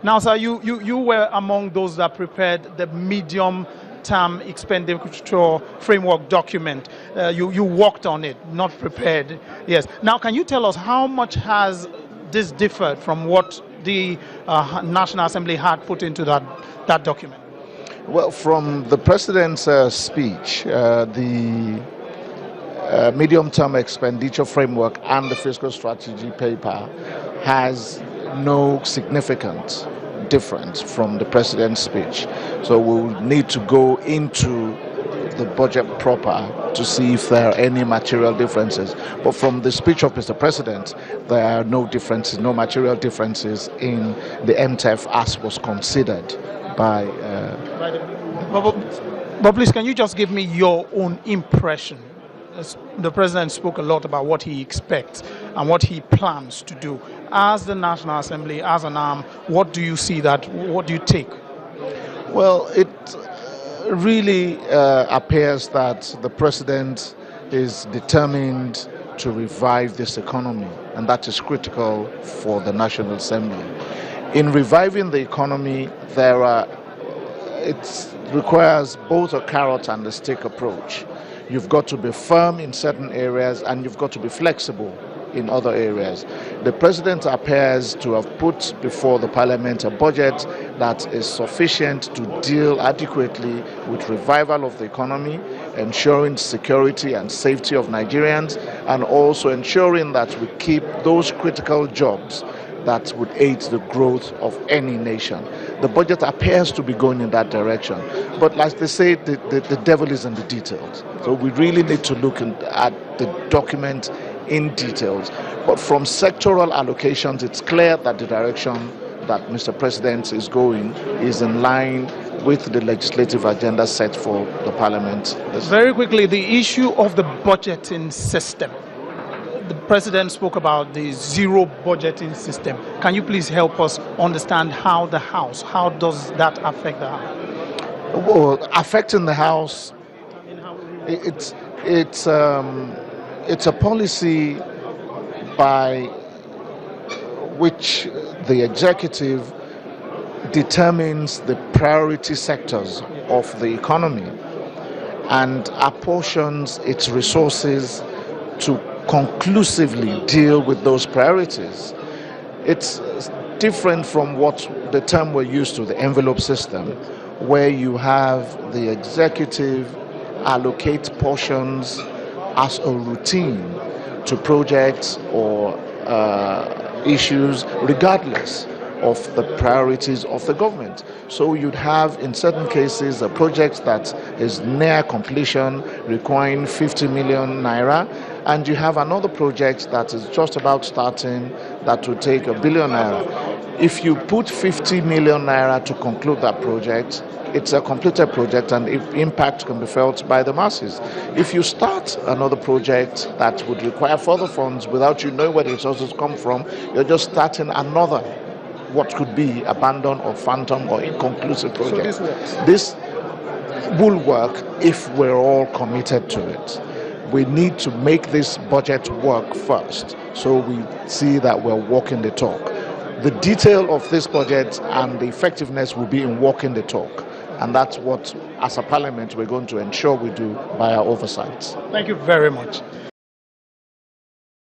Now, sir, you were among those that prepared the medium-term expenditure framework document. You worked on it, not prepared. Yes. Now, can you tell us how much has this differed from what the National Assembly had put into that document? Well, from the president's speech, the medium-term expenditure framework and the fiscal strategy paper has no significant difference from the president's speech. So we'll need to go into the budget proper to see if there are any material differences. But from the speech of Mr. President, there are no differences, no material differences in the MTEF as was considered by. But please, can you just give me your own impression? The president spoke a lot about what he expects and what he plans to do. As the National Assembly, as an arm, what do you see what do you take? Well, it really appears that the president is determined to revive this economy, and that is critical for the National Assembly. In reviving the economy, it requires both a carrot and a stick approach. You've got to be firm in certain areas and you've got to be flexible in other areas. The president appears to have put before the parliament a budget that is sufficient to deal adequately with revival of the economy, ensuring security and safety of Nigerians, and also ensuring that we keep those critical jobs that would aid the growth of any nation. The budget appears to be going in that direction. But like they say, the devil is in the details. So we really need to look at the document in details. But from sectoral allocations, it's clear that the direction that Mr. President is going is in line with the legislative agenda set for the Parliament. Very quickly, the issue of the budgeting system. The president spoke about the zero budgeting system. Can you please help us understand how does that affect the House? Well, affecting the House, it's a policy by which the executive determines the priority sectors of the economy and apportions its resources to conclusively deal with those priorities. It's different from what the term we're used to, the envelope system, where you have the executive allocate portions as a routine to projects or issues regardless of the priorities of the government. So you'd have, in certain cases, a project that is near completion requiring 50 million naira, and you have another project that is just about starting that will take 1 billion naira. If you put 50 million naira to conclude that project, it's a completed project and impact can be felt by the masses. If you start another project that would require further funds without you knowing where the resources come from, you're just starting another what could be abandoned or phantom or inconclusive project. So this will work if we're all committed to it. We need to make this budget work first so we see that we're walking the talk. The detail of this budget and the effectiveness will be in walking the talk. And that's what, as a parliament, we're going to ensure we do by our oversight. Thank you very much.